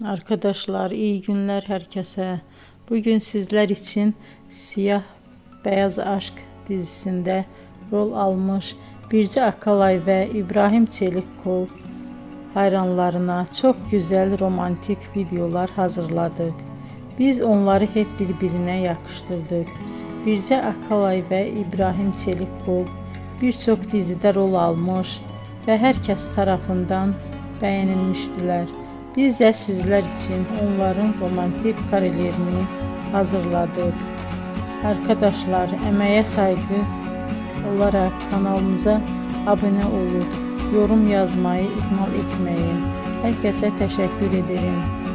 Arkadaşlar iyi günler herkese. Bugün sizler için Siyah Beyaz Aşk dizisinde rol almış Birce Akalay ve İbrahim Çelikkol hayranlarına çok güzel romantik videolar hazırladık. Biz onları hep birbirine yakıştırdık. Birce Akalay ve İbrahim Çelikkol birçok dizide rol almış ve herkes tarafından beğenilmiştiler. Biz de sizler için onların romantik karelerini hazırladık. Arkadaşlar, emeğe saygı olarak kanalımıza abone olup yorum yazmayı ihmal etmeyin. Herkese teşekkür ederim.